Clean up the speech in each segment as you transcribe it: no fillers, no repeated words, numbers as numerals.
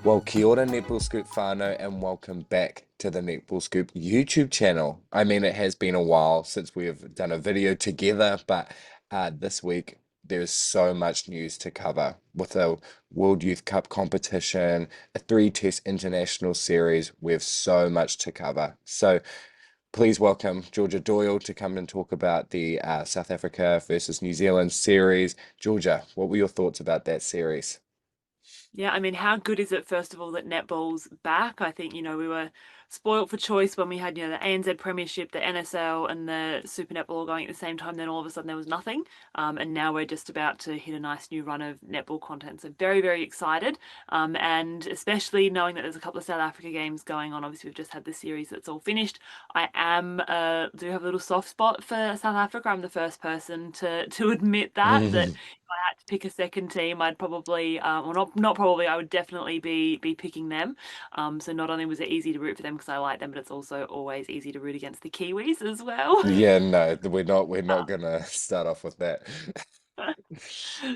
Well, kia ora, Netball Scoop whānau, and welcome back to the Netball Scoop YouTube channel. I mean, it has been a while since we have done a video together, but this week there's so much news to cover with the World Youth Cup competition, a three-test international series. We have so much to cover. So please welcome Georgia Doyle to come and talk about the South Africa versus New Zealand series. Georgia, what were your thoughts about that series? Yeah, I mean, how good is it, first of all, that netball's back? I think, we were spoilt for choice when we had, the ANZ Premiership, the NSL, and the Super Netball all going at the same time. Then all of a sudden there was nothing. And now we're just about to hit a nice new run of netball content. So very, very excited. And especially knowing that there's a couple of South Africa games going on. Obviously, we've just had the series that's all finished. Do have a little soft spot for South Africa. I'm the first person to admit that if I had to pick a second team, I'd probably, well, not probably, I would definitely be picking them. So not only was it easy to root for them because I like them, but it's also always easy to root against the Kiwis as well. Yeah, no, we're not gonna start off with that.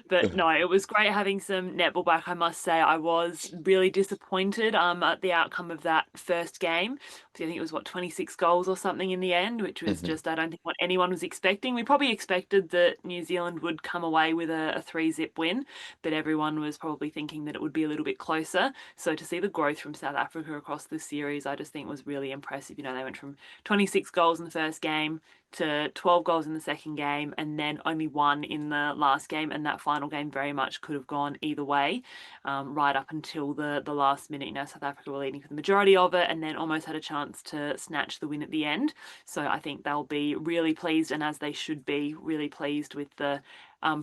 But no, it was great having some netball back. I must say, I was really disappointed at the outcome of that first game. I think it was 26 goals or something in the end, which was Mhm. just I don't think what anyone was expecting. We probably expected that New Zealand would come away with a 3-zip win, but everyone was probably thinking that it would be a little bit closer. So to see the growth from South Africa across this series, I just think was really impressive. They went from 26 goals in the first game to 12 goals in the second game and then only one in the last game. And that final game very much could have gone either way, right up until the last minute. South Africa were leading for the majority of it and then almost had a chance to snatch the win at the end. So I think they'll be really pleased, and as they should be, really pleased with the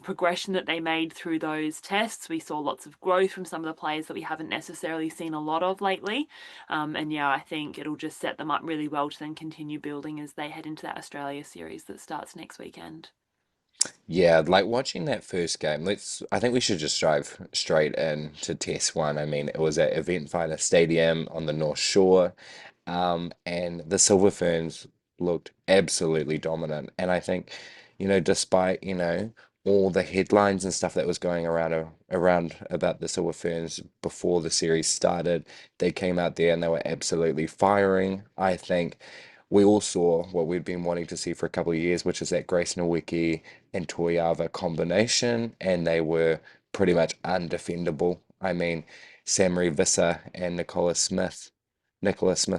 progression that they made through those tests. We saw lots of growth from some of the players that we haven't necessarily seen a lot of lately. And yeah, I think it'll just set them up really well to then continue building as they head into that Australia series that starts next weekend. Yeah, like watching that first game. I think we should just dive straight in to test one. I mean, it was at Event Finest Stadium on the North Shore, and the Silver Ferns looked absolutely dominant. And I think, despite, all the headlines and stuff that was going around about the Silver Ferns before the series started, they came out there and they were absolutely firing. I think we all saw what we'd been wanting to see for a couple of years, which is that Grace Nweke and Toyava combination, and they were pretty much undefendable. I mean, Samri Visser and Nicholas Smith,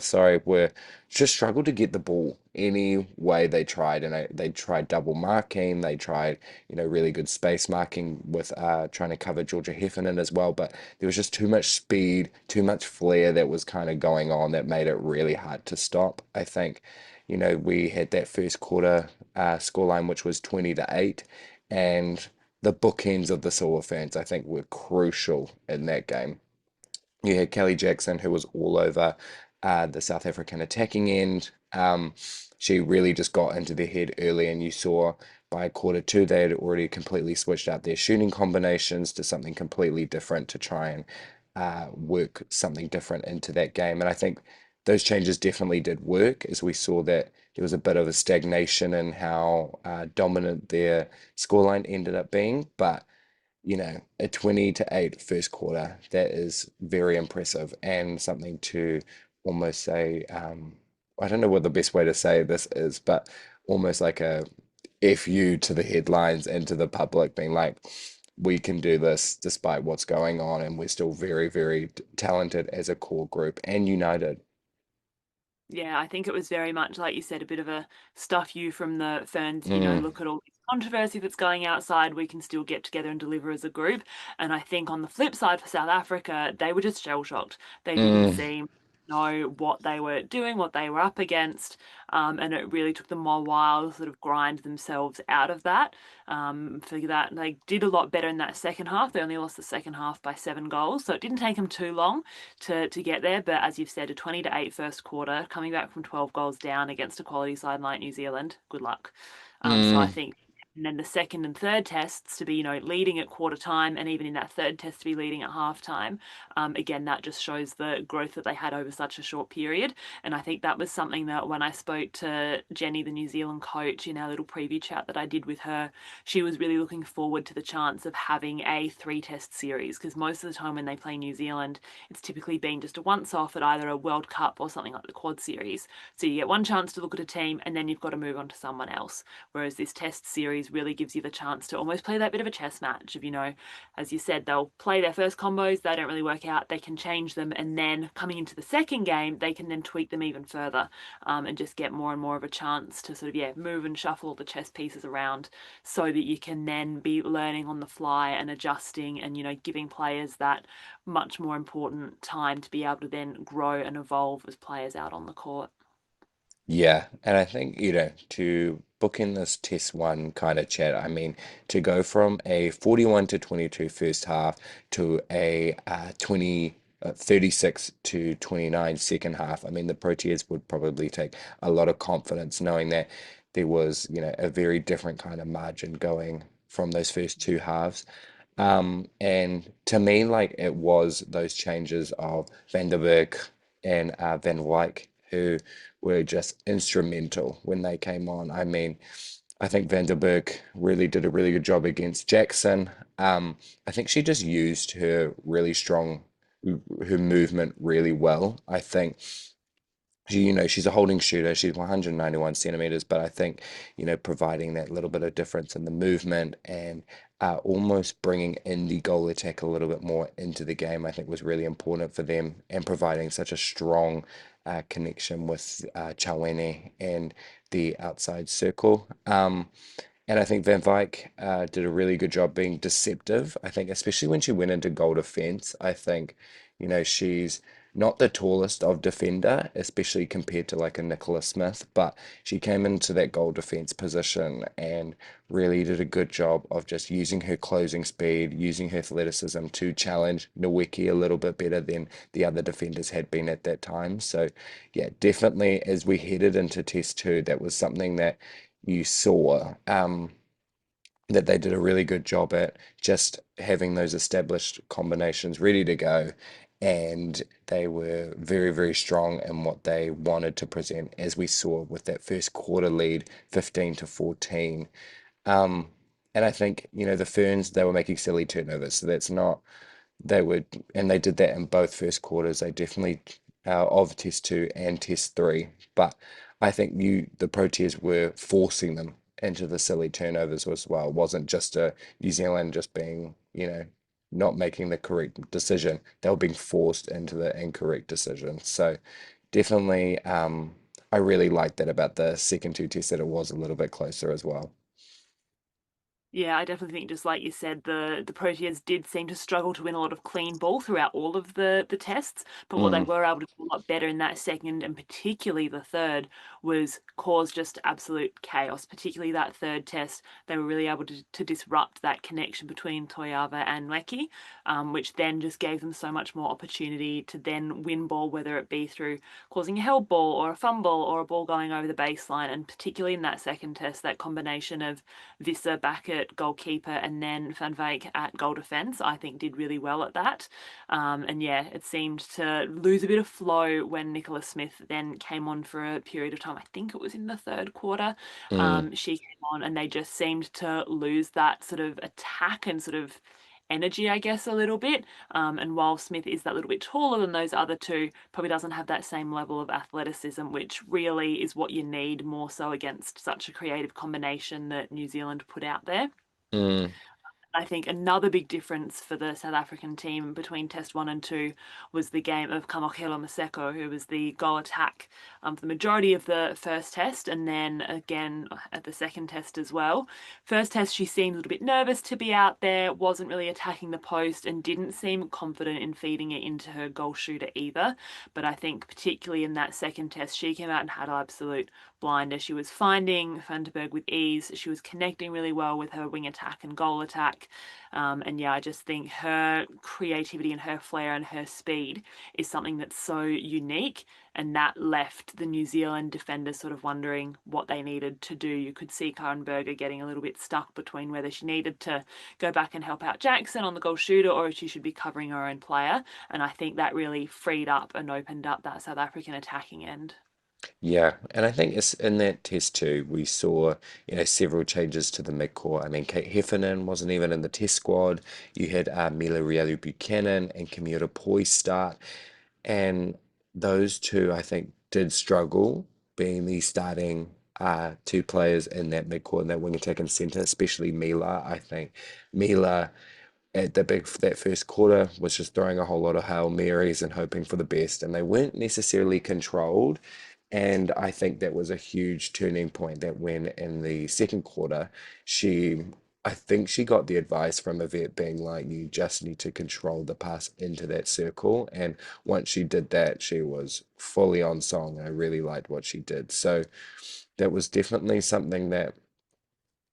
sorry, were just struggled to get the ball any way they tried, and they tried double marking, they tried, really good space marking with trying to cover Georgia Heffernan as well, but there was just too much speed, too much flair that was kind of going on that made it really hard to stop. I think, we had that first quarter scoreline, which was 20-8, and the bookends of the Silver fans, I think, were crucial in that game. You had Kelly Jackson, who was all over the South African attacking end. She really just got into their head early, and you saw by quarter two they had already completely switched out their shooting combinations to something completely different to try and work something different into that game. And I think those changes definitely did work, as we saw that there was a bit of a stagnation in how dominant their scoreline ended up being. But a 20-8 first quarter, that is very impressive and something to almost say, I don't know what the best way to say this is, but almost like a FU to the headlines and to the public, being like, we can do this despite what's going on, and we're still very, very talented as a core group and united. Yeah, I think it was very much, like you said, a bit of a stuff you from the Ferns, Mm, look at all this controversy that's going outside, we can still get together and deliver as a group. And I think on the flip side for South Africa, they were just shell shocked. They didn't mm, seem to know what they were doing, what they were up against. And it really took them a while to sort of grind themselves out of that. Figure that they did a lot better in that second half. They only lost the second half by 7 goals. So it didn't take them too long to get there. But as you've said, a 20-8 first quarter, coming back from 12 goals down against a quality side like New Zealand, good luck. So I mm. think And then the second and third tests to be, leading at quarter time, and even in that third test to be leading at half time. Again, that just shows the growth that they had over such a short period. And I think that was something that when I spoke to Jenny, the New Zealand coach, in our little preview chat that I did with her, she was really looking forward to the chance of having a 3-test series, because most of the time when they play New Zealand, it's typically been just a once off at either a World Cup or something like the Quad Series. So you get one chance to look at a team and then you've got to move on to someone else. Whereas this test series really gives you the chance to almost play that bit of a chess match of, as you said, they'll play their first combos, they don't really work out, they can change them, and then coming into the second game, they can then tweak them even further, and just get more and more of a chance to sort of, move and shuffle the chess pieces around so that you can then be learning on the fly and adjusting and, giving players that much more important time to be able to then grow and evolve as players out on the court. Yeah, and I think, to book in this test one kind of chat, I mean, to go from a 41 to 22 first half to a 36 to 29 second half, I mean, the Proteas would probably take a lot of confidence knowing that there was, a very different kind of margin going from those first two halves. And to me, like it was those changes of Van der Berg and Van Wyk who were just instrumental when they came on. I mean, I think Van der Berg really did a really good job against Jackson. I think she just used her really strong, her movement really well. I think she's a holding shooter. She's 191 centimeters, but I think, providing that little bit of difference in the movement and almost bringing in the goal attack a little bit more into the game, I think was really important for them and providing such a strong connection with Chawene and the outside circle. And I think Van Wyk did a really good job being deceptive. I think, especially when she went into goal defense, I think, she's not the tallest of defender, especially compared to like a Nicola Smith, but she came into that goal defense position and really did a good job of just using her closing speed, using her athleticism to challenge Nweke a little bit better than the other defenders had been at that time. So, yeah, definitely as we headed into test two, that was something that you saw. That they did a really good job at just having those established combinations ready to go. And they were very, very strong in what they wanted to present, as we saw with that first quarter lead, 15 to 14. Um, and I think, the Ferns, they were making silly turnovers. So that's not, they would, and they did that in both first quarters. They definitely, of test two and test three. But I think the Proteas were forcing them into the silly turnovers as well. It wasn't just a New Zealand just being, not making the correct decision. They were being forced into the incorrect decision. So definitely, I really liked that about the second two tests that it was a little bit closer as well. Yeah, I definitely think, just like you said, the Proteas did seem to struggle to win a lot of clean ball throughout all of the tests. But what they Mm, were able to do a lot better in that second and particularly the third was cause just absolute chaos. Particularly that third test, they were really able to disrupt that connection between Toyava and Nweke, which then just gave them so much more opportunity to then win ball, whether it be through causing a held ball or a fumble or a ball going over the baseline. And particularly in that second test, that combination of Visser back at goalkeeper and then Van Wyk at goal defence, I think did really well at that. And yeah, it seemed to lose a bit of flow when Nicola Smith then came on for a period of time. I think it was in the third quarter. mm, She came on and they just seemed to lose that sort of attack and sort of energy, I guess, a little bit. And while Smith is that little bit taller than those other two, probably doesn't have that same level of athleticism, which really is what you need more so against such a creative combination that New Zealand put out there. mm, I think another big difference for the South African team between Test 1 and 2 was the game of Kamokhelo Maseko, who was the goal attack for the majority of the first test and then again at the second test as well. First test, she seemed a little bit nervous to be out there, wasn't really attacking the post, and didn't seem confident in feeding it into her goal shooter either. But I think, particularly in that second test, she came out and had absolute blinder. She was finding Van der Berg with ease. She was connecting really well with her wing attack and goal attack. attack. And yeah, I just think her creativity and her flair and her speed is something that's so unique. And that left the New Zealand defenders sort of wondering what they needed to do. You could see Karen Berger getting a little bit stuck between whether she needed to go back and help out Jackson on the goal shooter or if she should be covering her own player. And I think that really freed up and opened up that South African attacking end. Yeah, and I think it's in that test too, we saw, several changes to the midcourt. I mean, Kate Heffernan wasn't even in the test squad. You had Mila Rielu Buchanan and Camilla Poy start. And those two, I think, did struggle being the starting two players in that midcourt and that wing attack and center, especially Mila. I think Mila at that first quarter was just throwing a whole lot of Hail Marys and hoping for the best, and they weren't necessarily controlled. And I think that was a huge turning point that when in the second quarter, she I think she got the advice from Yvette being like, you just need to control the pass into that circle. And once she did that, she was fully on song. I really liked what she did. So that was definitely something that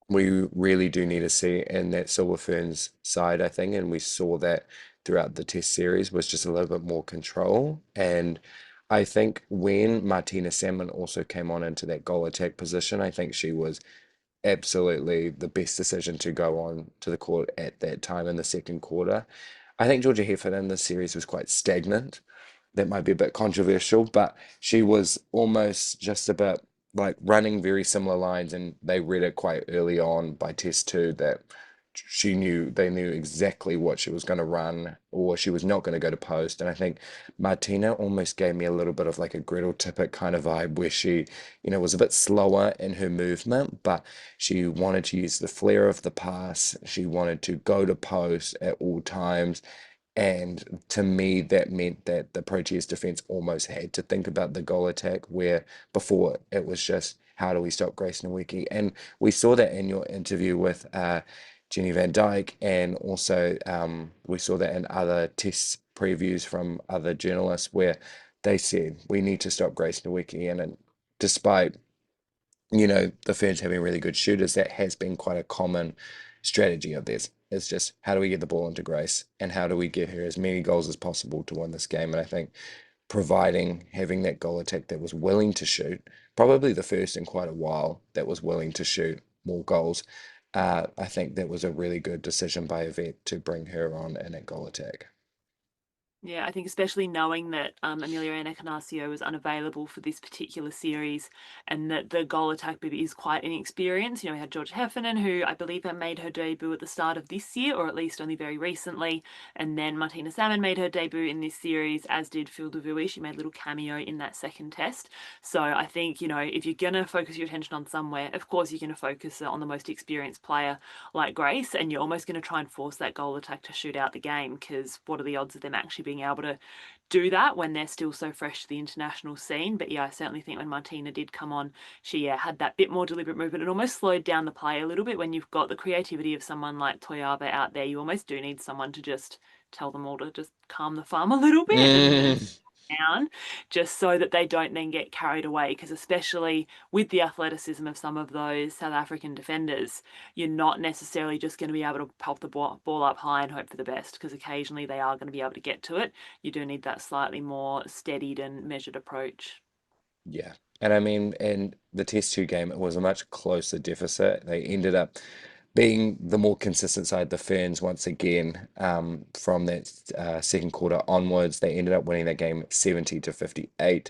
we really do need to see in that Silver Ferns side, I think, and we saw that throughout the test series was just a little bit more control. And I think when Martina Salmon also came on into that goal attack position, I think she was absolutely the best decision to go on to the court at that time in the second quarter. I think Georgia Heffernan in the series was quite stagnant. That might be a bit controversial, but she was almost just about like running very similar lines, and they read it quite early on by test two that they knew exactly what she was going to run or she was not going to go to post. And I think Martina almost gave me a little bit of like a Gretel Tippett kind of vibe where she, was a bit slower in her movement, but she wanted to use the flair of the pass. She wanted to go to post at all times. And to me, that meant that the Proteas defense almost had to think about the goal attack, where before it was just how do we stop Grace Nweke? And we saw that in your interview with Jenny Van Dyke, and also we saw that in other test previews from other journalists where they said we need to stop Grace Nweke. And despite the Ferns having really good shooters, that has been quite a common strategy of theirs. It's just how do we get the ball into Grace and how do we get her as many goals as possible to win this game. And I think having that goal attack that was willing to shoot, probably the first in quite a while that was willing to shoot more goals. I think that was a really good decision by Yvette to bring her on in a goal attack. Yeah, I think especially knowing that Amelia Encarnacio was unavailable for this particular series and that the goal attack bib is quite inexperienced. We had George Heffernan, who I believe had made her debut at the start of this year, or at least only very recently. And then Martina Salmon made her debut in this series, as did Phil Devui. She made a little cameo in that second test. So I think, if you're going to focus your attention on somewhere, of course you're going to focus on the most experienced player like Grace, and you're almost going to try and force that goal attack to shoot out the game, because what are the odds of them actually being able to do that when they're still so fresh to the international scene? But yeah, I certainly think when Martina did come on, she had that bit more deliberate movement. It almost slowed down the play a little bit. When you've got the creativity of someone like Toyava out there, you almost do need someone to just tell them all to just calm the farm a little bit and Mm, down, just so that they don't then get carried away. Because especially with the athleticism of some of those South African defenders, you're not necessarily just going to be able to pop the ball up high and hope for the best, because occasionally they are going to be able to get to it. You do need that slightly more steadied and measured approach. yeah. And I mean, in the Test 2 game, it was a much closer deficit. They ended up being the more consistent side, the Ferns, once again, from that second quarter onwards. They ended up winning that game 70-58.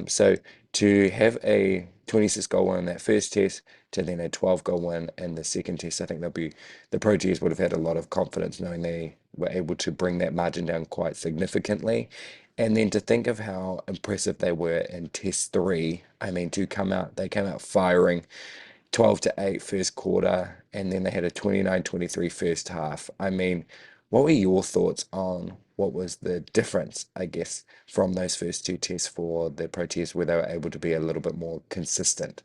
So to have a 26 goal win in that first test, to then a 12 goal win in the second test, I think the Proteas would have had a lot of confidence knowing they were able to bring that margin down quite significantly. And then to think of how impressive they were in test three, I mean, they came out firing 12-8 first quarter, and then they had a 29-23 first half. I mean, what were your thoughts on what was the difference, I guess, from those first two tests for the Proteas where they were able to be a little bit more consistent?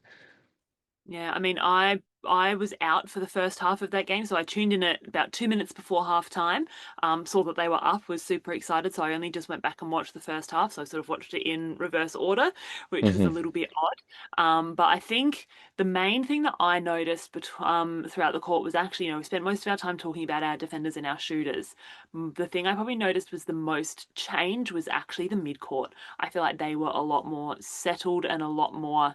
Yeah, I mean, I I was out for the first half of that game, so I tuned in at about 2 minutes before half time. Saw that they were up, was super excited, so I only just went back and watched the first half. So I sort of watched it in reverse order, which was a Hmm. little bit odd. But I think the main thing that I noticed throughout the court was actually, we spent most of our time talking about our defenders and our shooters. The thing I probably noticed was the most change was actually the mid court. I feel like they were a lot more settled and a lot more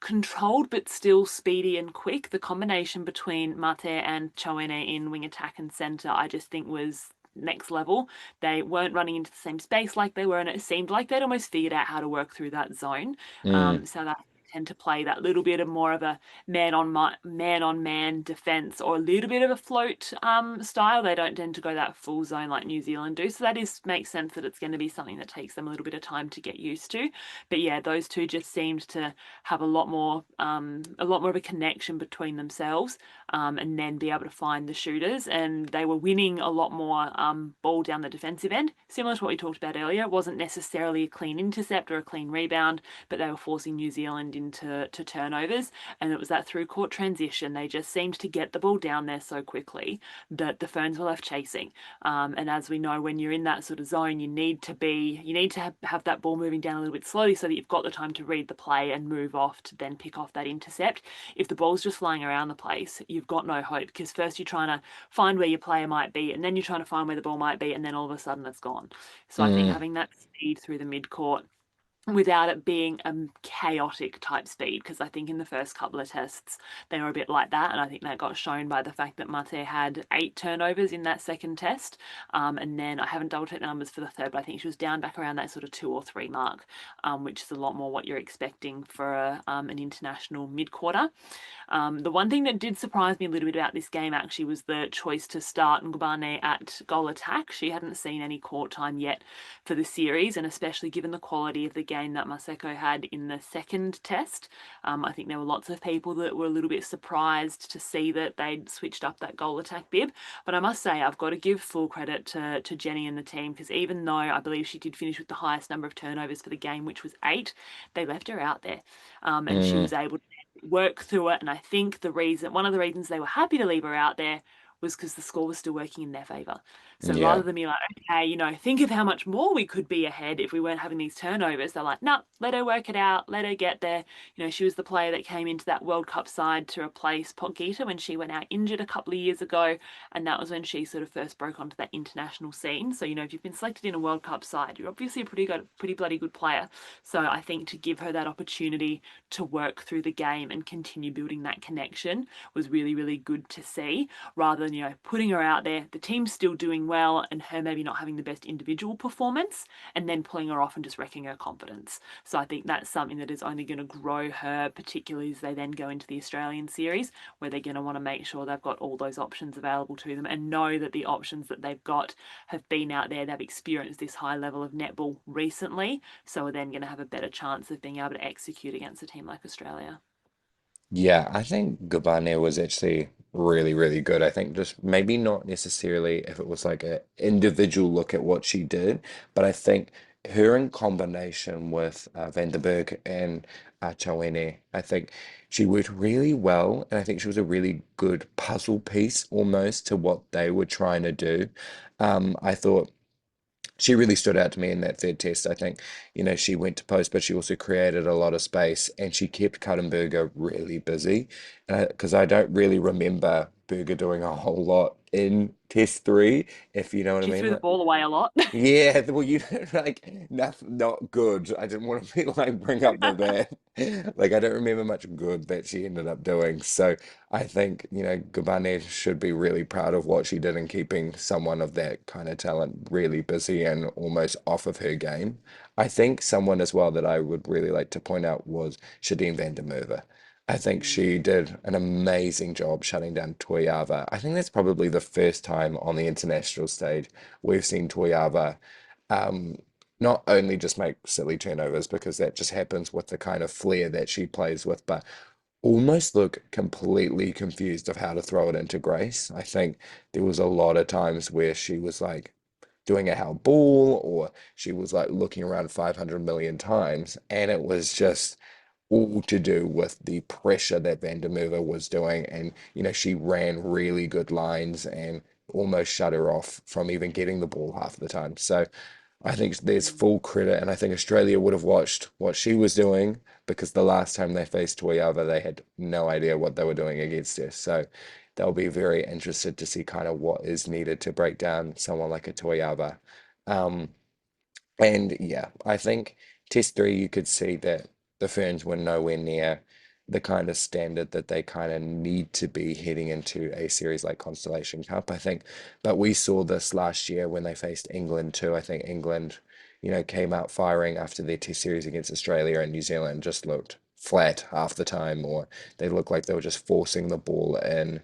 controlled but still speedy and quick. The combination between Mate and Choene in wing attack and centre, I just think was next level. They weren't running into the same space like they were, and it seemed like they'd almost figured out how to work through that zone. Mm, So that tend to play that little bit of more of a man on man defense or a little bit of a float style. They don't tend to go that full zone like New Zealand do. So that is makes sense that it's going to be something that takes them a little bit of time to get used to. But yeah, those two just seemed to have a lot more of a connection between themselves, and then be able to find the shooters. And they were winning a lot more ball down the defensive end, similar to what we talked about earlier. It wasn't necessarily a clean intercept or a clean rebound, but they were forcing New Zealand into turnovers. And it was that through court transition. They just seemed to get the ball down there so quickly that the Ferns were left chasing. And as we know, when you're in that sort of zone, you need to have that ball moving down a little bit slowly so that you've got the time to read the play and move off to then pick off that intercept. If the ball's just flying around the place, you've got no hope because first you're trying to find where your player might be, and then you're trying to find where the ball might be, and then all of a sudden it's gone. So I think mm, having that speed through the mid court without it being a chaotic type speed, because I think in the first couple of tests they were a bit like that, and I think that got shown by the fact that Mate had 8 turnovers in that second test, and then I haven't double checked the numbers for the third, but I think she was down back around that sort of 2 or 3 mark, which is a lot more what you're expecting for an international mid quarter. The one thing that did surprise me a little bit about this game actually was the choice to start Ngubane at goal attack. She hadn't seen any court time yet for the series, and especially given the quality of the game that Maseko had in the second test, I think there were lots of people that were a little bit surprised to see that they'd switched up that goal attack bib. But I must say, I've got to give full credit to Jenny and the team because even though I believe she did finish with the highest number of turnovers for the game, which was 8, they left her out there, and she mm, was able to work through it. And I think one of the reasons they were happy to leave her out there was because the score was still working in their favour. So yeah. rather than be like, okay, think of how much more we could be ahead if we weren't having these turnovers, they're like, nah, let her work it out, let her get there. She was the player that came into that World Cup side to replace Pogita when she went out injured a couple of years ago. And that was when she sort of first broke onto that international scene. So, if you've been selected in a World Cup side, you're obviously a pretty bloody good player. So I think to give her that opportunity to work through the game and continue building that connection was really, really good to see, rather than, putting her out there, the team's still doing well, and her maybe not having the best individual performance, and then pulling her off and just wrecking her confidence. So I think that's something that is only going to grow her, particularly as they then go into the Australian series, where they're going to want to make sure they've got all those options available to them and know that the options that they've got have been out there, they've experienced this high level of netball recently, so are then going to have a better chance of being able to execute against a team like Australia. Yeah, I think Gabane was actually really, really good. I think just maybe not necessarily if it was like a individual look at what she did, but I think her in combination with Vandenberg and Chawene, I think she worked really well, and I think she was a really good puzzle piece almost to what they were trying to do. I thought she really stood out to me in that third test. I think, she went to post, but she also created a lot of space and she kept Cuttenberger really busy. Because I don't really remember Berger doing a whole lot in test three, if you know what I She threw mean. the ball away a lot. Yeah, well, like not good. I didn't want to be like bring up the bad. Like I don't remember much good that she ended up doing. So I think, Gabane should be really proud of what she did in keeping someone of that kind of talent really busy and almost off of her game. I think someone as well that I would really like to point out was Shadeen van der Merwe. I think Mm. she did an amazing job shutting down Toyava. I think that's probably the first time on the international stage we've seen Toyava um, not only just make silly turnovers because that just happens with the kind of flair that she plays with, but almost look completely confused of how to throw it into Grace. I think there was a lot of times where she was like doing a held ball or she was like looking around 500 million times and it was just all to do with the pressure that Van der Merwe was doing. And, she ran really good lines and almost shut her off from even getting the ball half the time. So I think there's Mm. full credit. And I think Australia would have watched what she was doing because the last time they faced Toyava, they had no idea what they were doing against her. So they'll be very interested to see kind of what is needed to break down someone like a Toyava. Um, and yeah, I think Test 3, you could see that the Ferns were nowhere near the kind of standard that they kind of need to be heading into a series like Constellation Cup, I think. But we saw this last year when they faced England too. I think England, came out firing after their Test series against Australia, and New Zealand just looked flat half the time, or they looked like they were just forcing the ball in.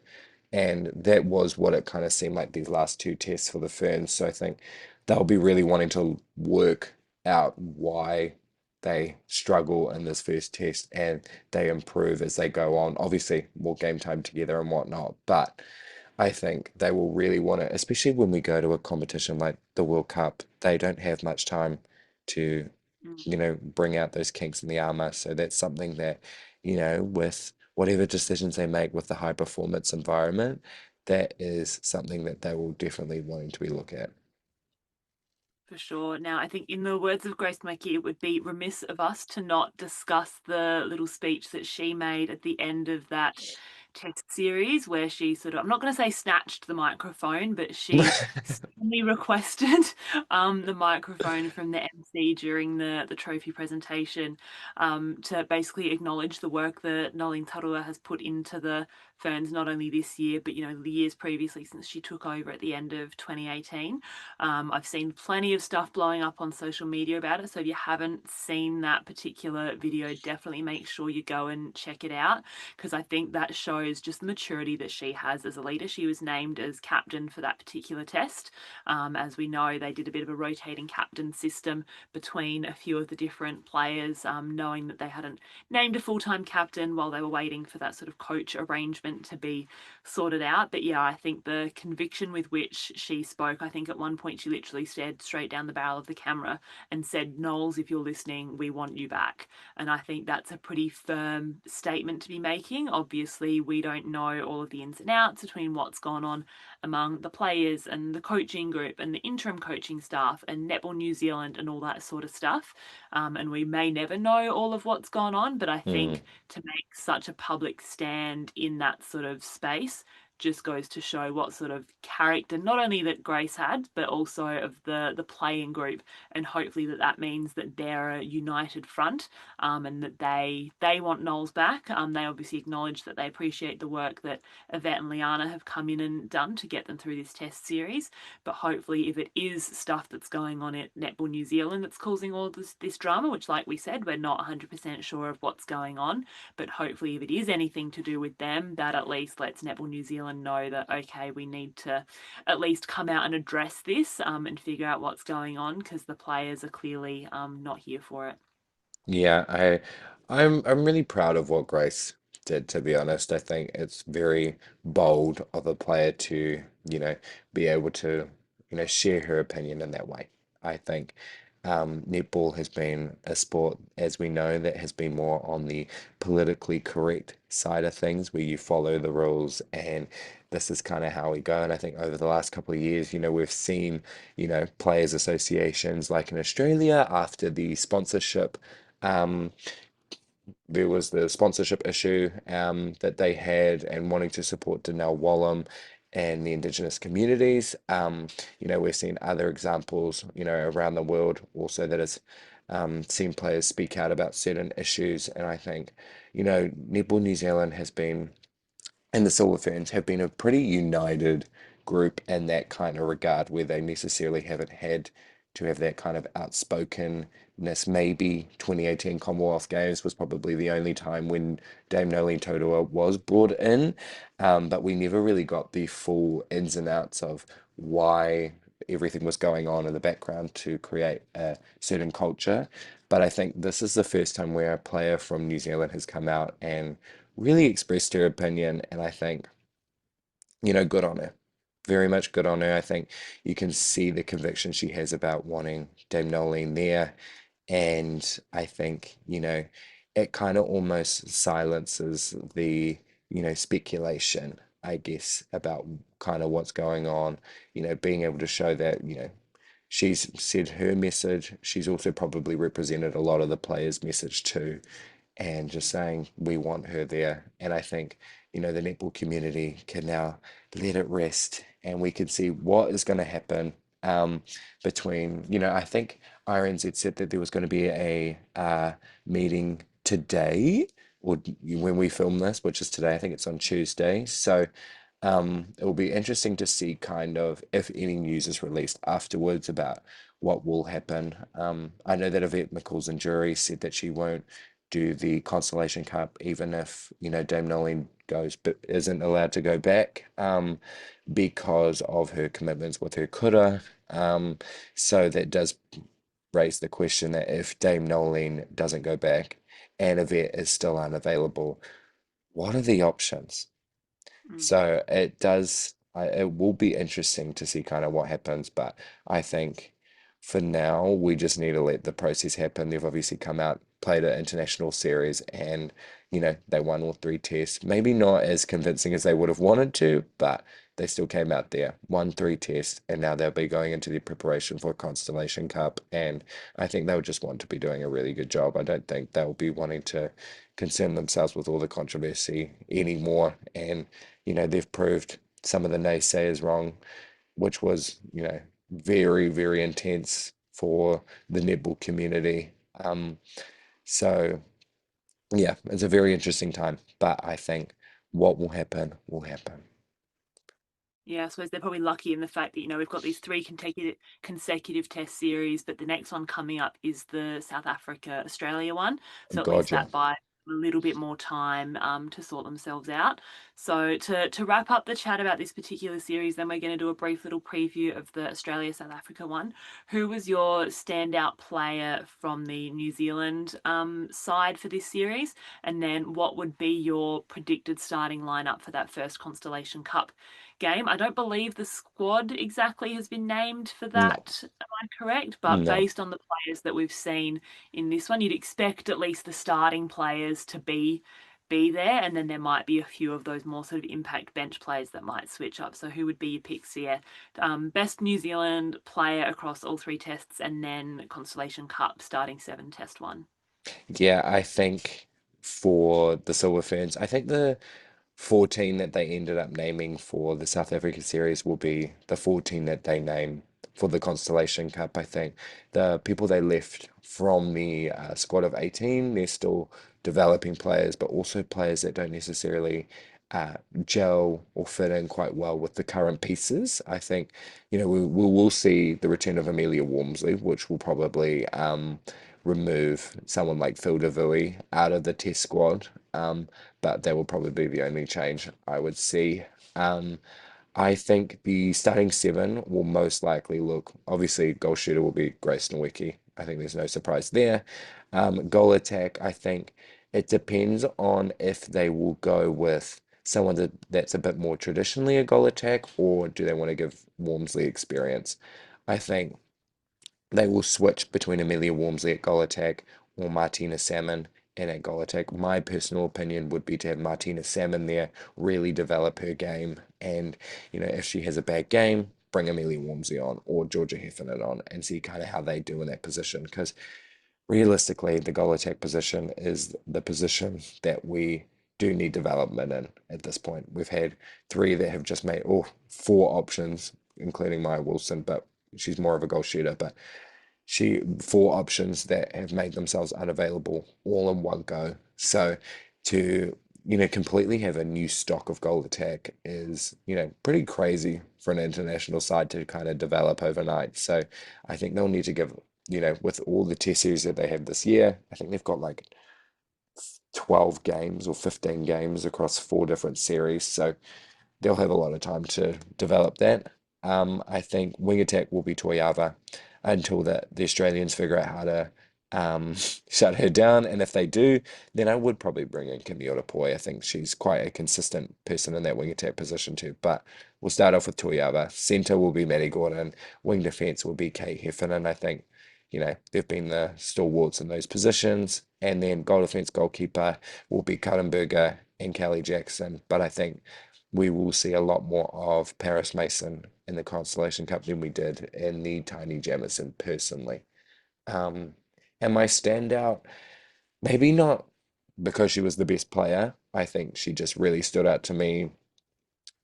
And that was what it kind of seemed like these last two tests for the Ferns. So I think they'll be really wanting to work out why they struggle in this first test and they improve as they go on. Obviously, more game time together and whatnot, but I think they will really want to, especially when we go to a competition like the World Cup, they don't have much time to, Mm. bring out those kinks in the armor. So that's something that, with whatever decisions they make with the high performance environment, that is something that they will definitely wanting to be look at. For sure. Now, I think in the words of Grace Nweke, it would be remiss of us to not discuss the little speech that she made at the end of that test series where she sort of, I'm not going to say snatched the microphone, but she sternly requested the microphone from the MC during the trophy presentation to basically acknowledge the work that Nolene Taurua has put into the Ferns, not only this year, but, the years previously since she took over at the end of 2018. I've seen plenty of stuff blowing up on social media about it. So if you haven't seen that particular video, definitely make sure you go and check it out because I think that shows just the maturity that she has as a leader. She was named as captain for that particular test. As we know, they did a bit of a rotating captain system between a few of the different players, knowing that they hadn't named a full time captain while they were waiting for that sort of coach arrangement to be sorted out. But yeah, I think the conviction with which she spoke, I think at one point she literally stared straight down the barrel of the camera and said, Knowles, if you're listening, we want you back. And I think that's a pretty firm statement to be making. Obviously, we don't know all of the ins and outs between what's gone on among the players and the coaching group and the interim coaching staff and Netball New Zealand and all that sort of stuff. And we may never know all of what's gone on, but I Mm. think to make such a public stand in that sort of space just goes to show what sort of character not only that Grace had, but also of the playing group, and hopefully that means that they're a united front, and that they want Knowles back. They obviously acknowledge that they appreciate the work that Yvette and Liana have come in and done to get them through this test series, but hopefully if it is stuff that's going on at Netball New Zealand that's causing all this drama, which like we said, we're not 100% sure of what's going on, but hopefully if it is anything to do with them, that at least lets Netball New Zealand know that, okay, we need to at least come out and address this and figure out what's going on because the players are clearly not here for it. Yeah, I'm really proud of what Grace did, to be honest. I think it's very bold of a player to, be able to, share her opinion in that way. I think netball has been a sport, as we know, that has been more on the politically correct side of things, where you follow the rules, and this is kind of how we go. And I think over the last couple of years, we've seen, players associations like in Australia after the sponsorship. Um, there was the sponsorship issue that they had and wanting to support Danelle Wallam and the Indigenous communities. We've seen other examples, around the world also that has seen players speak out about certain issues. And I think, Netball New Zealand has been and the Silver Ferns have been a pretty united group in that kind of regard, where they necessarily haven't had to have that kind of outspokenness. Maybe 2018 Commonwealth Games was probably the only time when Dame Nolene Taurua was brought in, but we never really got the full ins and outs of why everything was going on in the background to create a certain culture. But I think this is the first time where a player from New Zealand has come out and really expressed her opinion, and I think, good on her. Very much good on her. I think you can see the conviction she has about wanting Dame Nolene there. And I think, it kind of almost silences the, speculation, I guess, about kind of what's going on, being able to show that, she's said her message. She's also probably represented a lot of the players' message too, and just saying we want her there. And I think, the netball community can now let it rest and we can see what is going to happen um, between, I think IRNZ said that there was going to be a meeting today or when we film this, which is today. I think it's on Tuesday. So it will be interesting to see kind of if any news is released afterwards about what will happen. I know that Yvette McCall's said that she won't do the Constellation Cup, even if, Dame Noeline goes but isn't allowed to go back because of her commitments with her kura. So that does raise the question that if Dame Noeline doesn't go back and Yvette is still unavailable, what are the options? Mm. So it does, it will be interesting to see kind of what happens, but I think for now we just need to let the process happen. They've obviously come out, played an international series, and they won all three tests. Maybe not as convincing as they would have wanted to, but they still came out there, won three tests, and now they'll be going into the preparation for Constellation Cup. And I think they'll just want to be doing a really good job. I don't think they'll be wanting to concern themselves with all the controversy anymore. And they've proved some of the naysayers wrong, which was, very, very intense for the netball community. So yeah, it's a very interesting time, but I think what will happen will happen. Yeah, I suppose they're probably lucky in the fact that, we've got these three consecutive test series, but the next one coming up is the South Africa Australia one. So at least Gotcha. that buys a little bit more time to sort themselves out. So to wrap up the chat about this particular series, then we're going to do a brief little preview of the Australia South Africa one. Who was your standout player from the New Zealand side for this series? And then what would be your predicted starting lineup for that first Constellation Cup game? I don't believe the squad exactly has been named for No, that. Am I correct? But no. based on the players that we've seen in this one, you'd expect at least the starting players to be there, and then there might be a few of those more sort of impact bench players that might switch up. So who would be your picks here? Best New Zealand player across all three tests, and then Constellation Cup starting seven, test one. Yeah, I think for the Silver Ferns, I think the 14 that they ended up naming for the South Africa series will be the 14 that they name for the Constellation Cup. I think the people they left from the squad of 18, they're still developing players, but also players that don't necessarily gel or fit in quite well with the current pieces. I think, we will see the return of Amelia Walmsley, which will probably remove someone like Phil DeVuey out of the test squad. But that will probably be the only change I would see. Um, I think the starting seven will most likely look, obviously, goal shooter will be Grace Nweke. I think there's no surprise there. Goal attack, I think it depends on if they will go with someone that's a bit more traditionally a goal attack, or do they want to give Walmsley experience? I think they will switch between Amelia Walmsley at goal attack or Martina Salmon in at goal attack. My personal opinion would be to have Martina Salmon there, really develop her game, and if she has a bad game, bring Amelia Walmsley on or Georgia Heffernan on and see kind of how they do in that position. Because realistically, the goal attack position is the position that we do need development in at this point. We've had three that have just made, or four options, including Maya Wilson, but she's more of a goal shooter. But four options that have made themselves unavailable all in one go. So to completely have a new stock of goal attack is pretty crazy for an international side to kind of develop overnight. So I think they'll need to give with all the test series that they have this year, I think they've got like 12 games or 15 games across four different series. So they'll have a lot of time to develop that. I think wing attack will be Toyava until the Australians figure out how to shut her down. And if they do, then I would probably bring in Camille Poi. I think she's quite a consistent person in that wing attack position too. But we'll start off with Toyava. Centre will be Maddie Gordon. Wing defence will be Kate Heffernan, I think. they've been the stalwarts in those positions. And then goal defense goalkeeper will be Cuttenberger and Kelly Jackson. But I think we will see a lot more of Paris Mason in the Constellation Cup than we did in the Taini Jamison personally. Um, and my standout, maybe not because she was the best player. I think she just really stood out to me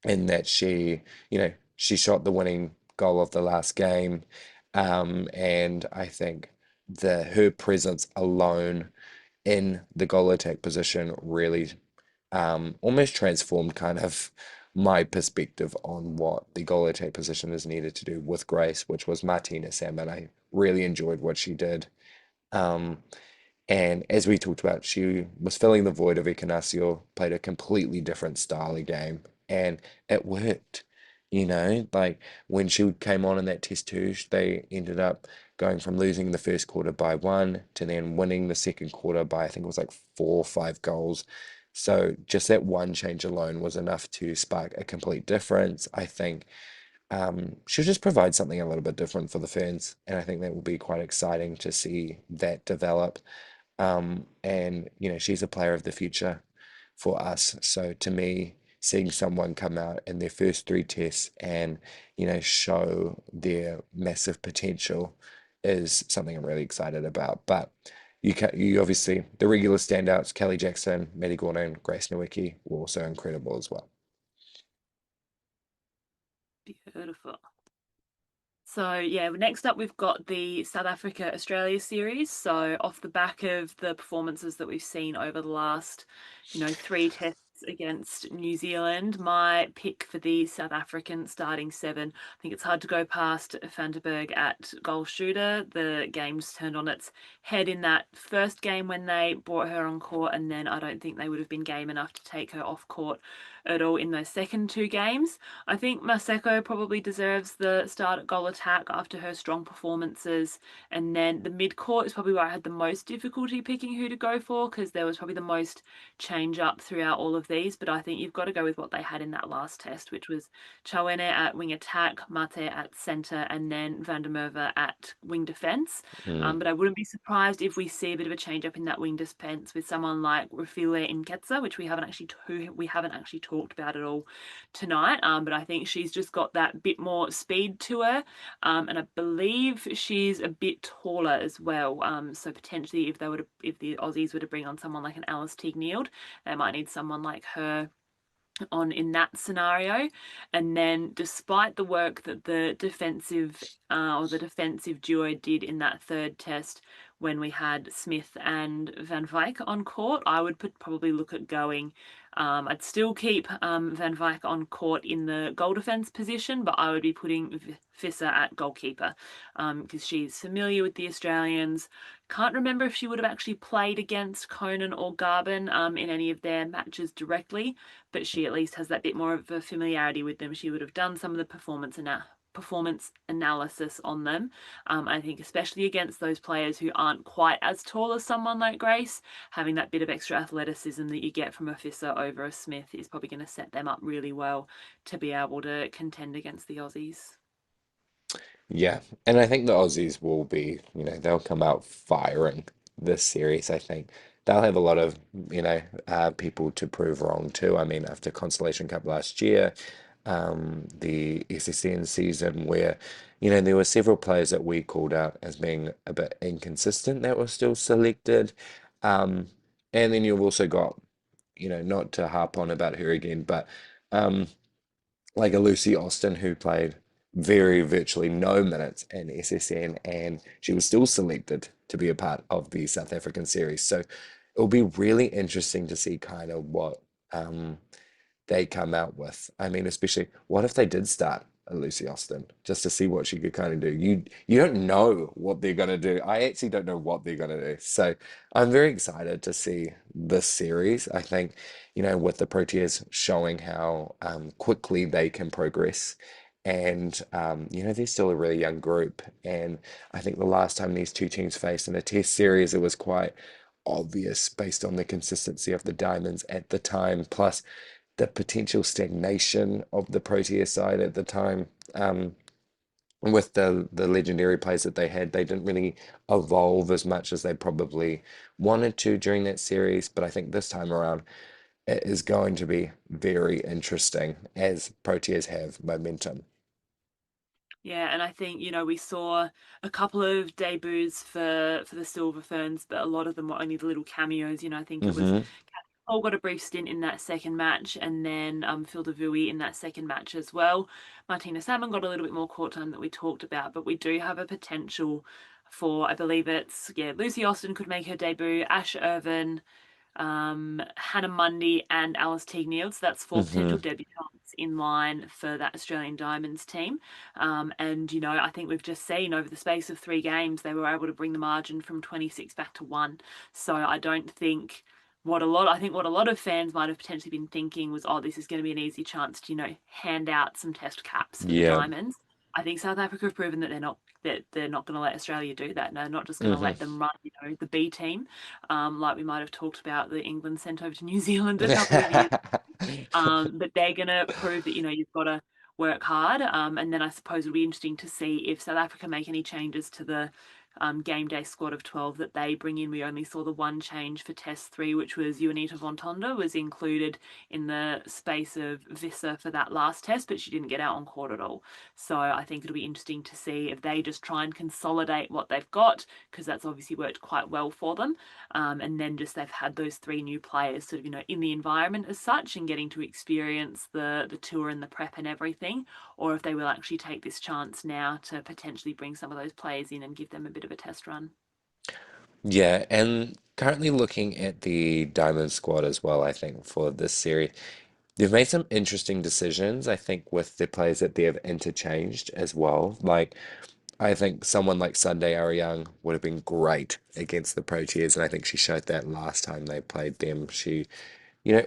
in that she shot the winning goal of the last game. And I think her presence alone in the goal attack position really almost transformed kind of my perspective on what the goal attack position is needed to do with Grace, which was Martina Salmon. I really enjoyed what she did. Um, and as we talked about, she was filling the void of Ekanasio, played a completely different style of game, and it worked. Like when she came on in that test two, they ended up going from losing the first quarter by one to then winning the second quarter by, I think it was like 4 or 5 goals. So just that one change alone was enough to spark a complete difference. I think she'll just provide something a little bit different for the fans, and I think that will be quite exciting to see that develop. And she's a player of the future for us. So to me, seeing someone come out in their first 3 tests and show their massive potential is something I'm really excited about. But you obviously the regular standouts, Kelly Jackson, Maddie Gordon, Grace Nweke were also incredible as well. Beautiful. So yeah, next up we've got the South Africa Australia series. So off the back of the performances that we've seen over the last, 3 tests against New Zealand, my pick for the South African starting seven. I think it's hard to go past Van der Berg at goal shooter. The game's turned on its head in that first game when they brought her on court, and then I don't think they would have been game enough to take her off court at all in those second 2 games. I think Maseko probably deserves the start at goal attack after her strong performances. And then the mid court is probably where I had the most difficulty picking who to go for, because there was probably the most change up throughout all of these. But I think you've got to go with what they had in that last test, which was Chawene at wing attack, Mate at centre, and then Van der Merwe at wing defence. Mm. But I wouldn't be surprised if we see a bit of a change up in that wing defence with someone like Rafile Nketsa, which we haven't actually talked about at all tonight. But I think she's just got that bit more speed to her, and I believe she's a bit taller as well. So potentially, if the Aussies were to bring on someone like an Alice Teague-Nield, they might need someone like her on in that scenario. And then despite the work that the defensive duo did in that third test when we had Smith and Van Wyk on court, I would probably look at going. I'd still keep Van Wyk on court in the goal defense position, but I would be putting Visser at goalkeeper because she's familiar with the Australians. Can't remember if she would have actually played against Conan or Garben in any of their matches directly, but she at least has that bit more of a familiarity with them. She would have done some of the performance analysis on them. I think especially against those players who aren't quite as tall as someone like Grace, having that bit of extra athleticism that you get from a Fisser over a Smith is probably going to set them up really well to be able to contend against the Aussies. Yeah, and I think the Aussies will be, they'll come out firing this series. I think they'll have a lot of, people to prove wrong too. I mean, after Constellation Cup last year, the SSN season where, there were several players that we called out as being a bit inconsistent that were still selected. Um, and then you've also got, not to harp on about her again, but um, like a Lucy Austin who played virtually no minutes in SSN, and she was still selected to be a part of the South African series. So it'll be really interesting to see kind of what they come out with. I mean, especially what if they did start a Lucy Austin just to see what she could kind of do. You don't know what they're gonna do. I actually don't know what they're gonna do. So I'm very excited to see this series. I think, with the Proteas showing how quickly they can progress. And they're still a really young group. And I think the last time these two teams faced in a test series, it was quite obvious based on the consistency of the Diamonds at the time. Plus, the potential stagnation of the Protea side at the time. with the legendary plays that they had, they didn't really evolve as much as they probably wanted to during that series. But I think this time around, it is going to be very interesting as Proteas have momentum. Yeah, and I think, we saw a couple of debuts for the Silver Ferns, but a lot of them were only the little cameos. I think it was Hmm. Paul got a brief stint in that second match, and then Phil DeVuey in that second match as well. Martina Salmon got a little bit more court time that we talked about, but we do have a potential for, I believe it's, yeah, Lucy Austin could make her debut, Ash Irvin, Hannah Mundy and Alice Teague-Neal. So that's four Hmm. potential debutantes in line for that Australian Diamonds team. And, I think we've just seen over the space of 3 games, they were able to bring the margin from 26 back to 1. So I don't think I think what a lot of fans might have potentially been thinking was, oh, this is going to be an easy chance to, hand out some test caps for the Yeah. Diamonds. I think South Africa have proven that they're not going to let Australia do that. No, they're not just going to Hmm. let them run, the B team, like we might have talked about the England sent over to New Zealand a couple of years. But they're going to prove that, you've got to work hard. And then I suppose it'll be interesting to see if South Africa make any changes to the game day squad of 12 that they bring in. We only saw the one change for test 3, which was Juanita Vontonda was included in the space of Vissa for that last test, but she didn't get out on court at all. So I think it'll be interesting to see if they just try and consolidate what they've got, because that's obviously worked quite well for them. And then just they've had those 3 new players sort of, in the environment as such and getting to experience the tour and the prep and everything, or if they will actually take this chance now to potentially bring some of those players in and give them a bit of a test run. Yeah, and currently looking at the Diamond squad as well, I think for this series, they've made some interesting decisions, I think, with the players that they have interchanged as well. Like, I think someone like Sunday Ariang would have been great against the Proteas, and I think she showed that last time they played them. She,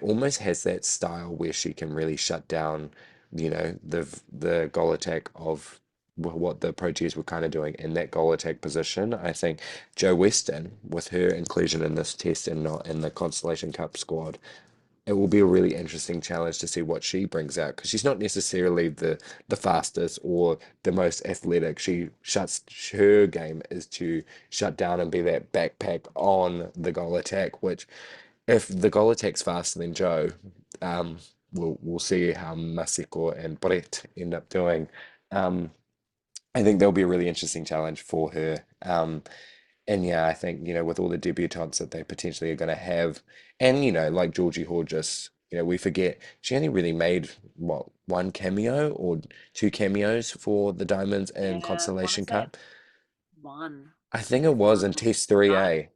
almost has that style where she can really shut down, the goal attack of what the Proteas were kind of doing in that goal attack position. I think Jo Weston, with her inclusion in this test and not in the Constellation Cup squad, it will be a really interesting challenge to see what she brings out because she's not necessarily the fastest or the most athletic. She shuts her game is to shut down and be that backpack on the goal attack, which if the goal attack's faster than Joe, um, we'll see how Masiko and Brett end up doing. Um, I think there'll be a really interesting challenge for her. And yeah, I think, with all the debutantes that they potentially are going to have, and, like Georgie Horgis, we forget she only really made, what, one cameo or two cameos for the Diamonds and Yeah, I want to Constellation say Cup. it's one. I I think think it it's was one. in Test 3A.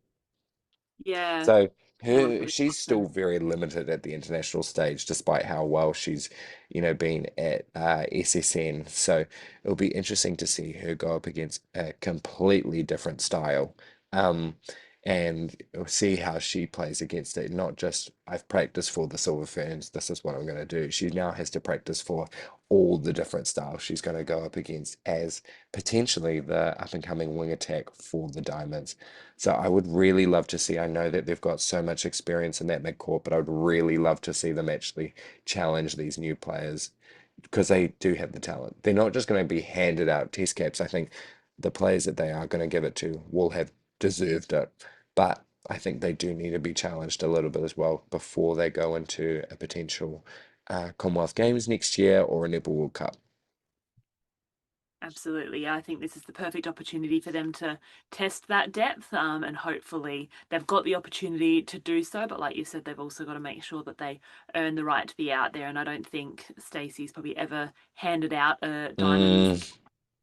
Yeah, So one for her the she's still captain. very limited at the international stage, despite how well she's, been at SSN. So it'll be interesting to see her go up against a completely different style. Um, and see how she plays against it. Not just I've practiced for the Silver Ferns, this is what I'm going to do. She now has to practice for all the different styles she's going to go up against as potentially the up and coming wing attack for the Diamonds. So I would really love to see. I know that they've got so much experience in that midcourt, but I would really love to see them actually challenge these new players because they do have the talent. They're not just going to be handed out test caps. I think the players that they are going to give it to will have deserved it, but I think they do need to be challenged a little bit as well before they go into a potential Commonwealth Games next year or a Netball World Cup. Absolutely. Yeah, I think this is the perfect opportunity for them to test that depth, and hopefully they've got the opportunity to do so. But like you said, they've also got to make sure that they earn the right to be out there. And I don't think Stacey's probably ever handed out a Diamonds Mm,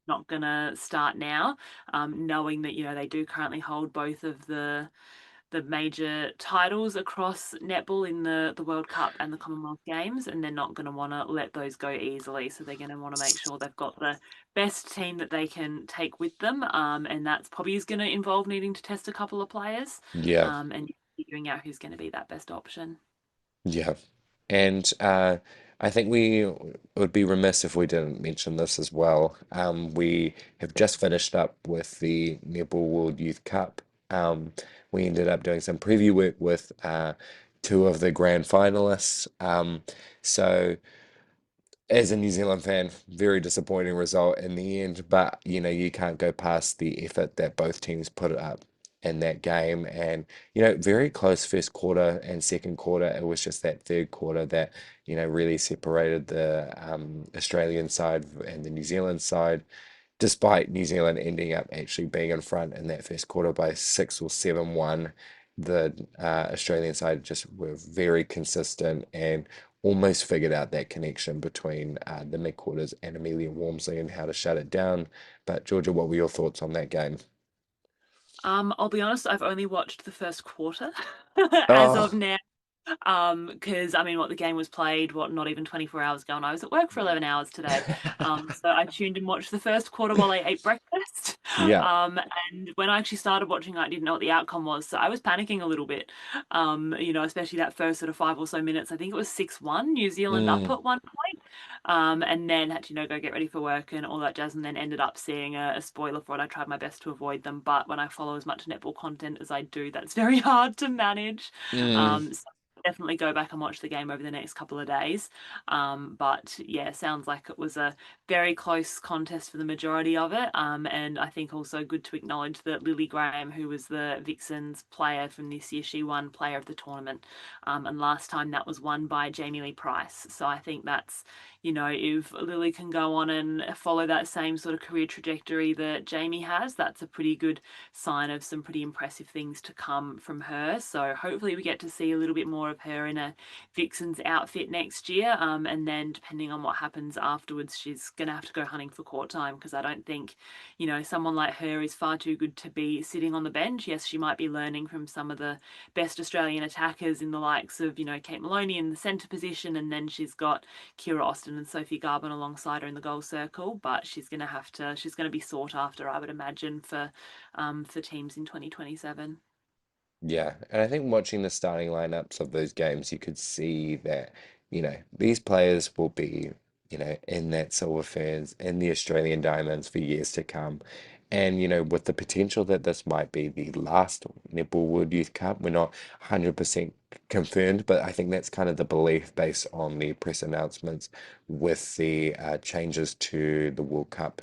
not gonna start now, knowing that they do currently hold both of the major titles across netball in the World Cup and the Commonwealth Games, and they're not going to want to let those go easily. So they're going to want to make sure they've got the best team that they can take with them, and that's probably is going to involve needing to test a couple of players, yeah. and figuring out who's going to be that best option. Yeah. And I think we would be remiss if we didn't mention this as well. We have just finished up with the Netball World Youth Cup. We ended up doing some preview work with two of the grand finalists. So As a New Zealand fan, very disappointing result in the end, but you can't go past the effort that both teams put up in that game. And, very close first quarter and second quarter. It was just that third quarter that, really separated the Australian side and the New Zealand side, despite New Zealand ending up actually being in front in that first quarter by 6 or 7-1. The Australian side just were very consistent and almost figured out that connection between the mid quarters and Amelia Walmsley and how to shut it down. But Georgia, what were your thoughts on that game? I'll be honest, I've only watched the first quarter as of Oh, now. Because I mean, what the game was played, what not even 24 hours ago, and I was at work for 11 hours today. So I tuned and watched the first quarter while I ate breakfast. yeah. And when I actually started watching, I didn't know what the outcome was, so I was panicking a little bit. Especially that first sort of 5 or so minutes. I think it was 6-1, New Zealand up Mm, at one point. And then had to, go get ready for work and all that jazz, and then ended up seeing a spoiler for it. I tried my best to avoid them, but when I follow as much netball content as I do, that's very hard to manage. mm. So definitely go back and watch the game over the next couple of days. But yeah, sounds like it was a very close contest for the majority of it. And I think also good to acknowledge that Lily Graham, who was the Vixens player from this year, she won player of the tournament. And last time that was won by Jamie Lee Price. So I think that's, if Lily can go on and follow that same sort of career trajectory that Jamie has, that's a pretty good sign of some pretty impressive things to come from her. So hopefully we get to see a little bit more of her in a Vixen's outfit next year. And then depending on what happens afterwards, she's going to have to go hunting for court time, because I don't think, someone like her is far too good to be sitting on the bench. Yes, she might be learning from some of the best Australian attackers in the likes of, Kate Maloney in the centre position, and then she's got Kira Austin and Sophie Garben alongside her in the goal circle. But she's going to be sought after, I would imagine, for teams in 2027. Yeah, and I think watching the starting lineups of those games, you could see that, these players will be, in that Silver Ferns, in the Australian Diamonds for years to come. And, with the potential that this might be the last Netball World Youth Cup, we're not 100% confirmed, but I think that's kind of the belief based on the press announcements with the changes to the World Cup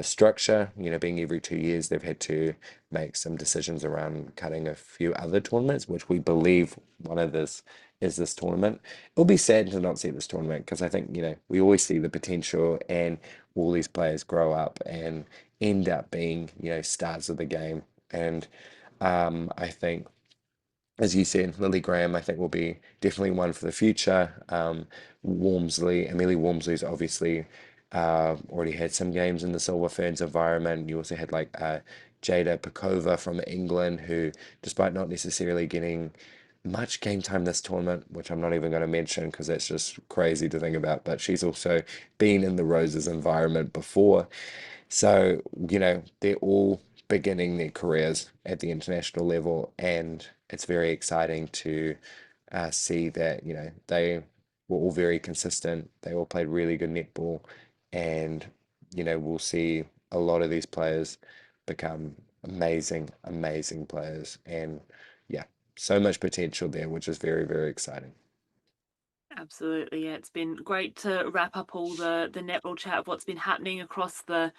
structure, being every 2 years, they've had to make some decisions around cutting a few other tournaments, which we believe one of this is this tournament. It'll be sad to not see this tournament because I think, we always see the potential and all these players grow up and end up being, stars of the game. And I think as you said, Lily Graham, I think will be definitely one for the future. Amelia Walmsley's obviously already had some games in the Silver Ferns environment. You also had like Jada Pekova from England, who, despite not necessarily getting much game time this tournament, which I'm not even going to mention because that's just crazy to think about, but she's also been in the Roses environment before. So, they're all beginning their careers at the international level, and it's very exciting to see that, they were all very consistent. They all played really good netball, and, we'll see a lot of these players become amazing, amazing players. And yeah, so much potential there, which is very, very exciting. Absolutely, yeah. It's been great to wrap up all the netball chat of what's been happening across the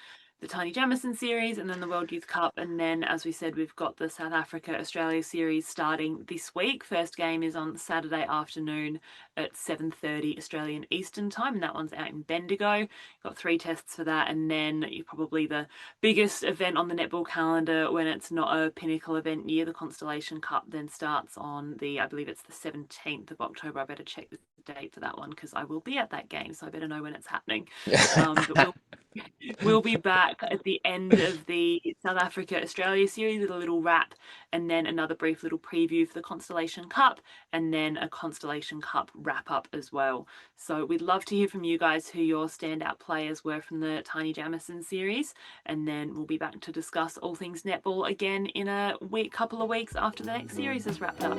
Taini Jamison series and then the World Youth Cup. And then, as we said, we've got the South Africa Australia series starting this week. First game is on Saturday afternoon at 7:30 Australian Eastern Time, and that one's out in Bendigo. Got 3 tests for that, and then you're probably the biggest event on the netball calendar when it's not a pinnacle event year. The Constellation Cup then starts on I believe it's the 17th of October. I better check the date for that one because I will be at that game, so I better know when it's happening. But we'll be back at the end of the South Africa Australia series with a little wrap, and then another brief little preview for the Constellation Cup, and then a Constellation Cup wrap up as well. So we'd love to hear from you guys who your standout players were from the Taini Jamison series, and then we'll be back to discuss all things netball again in a couple of weeks after the next series is wrapped up.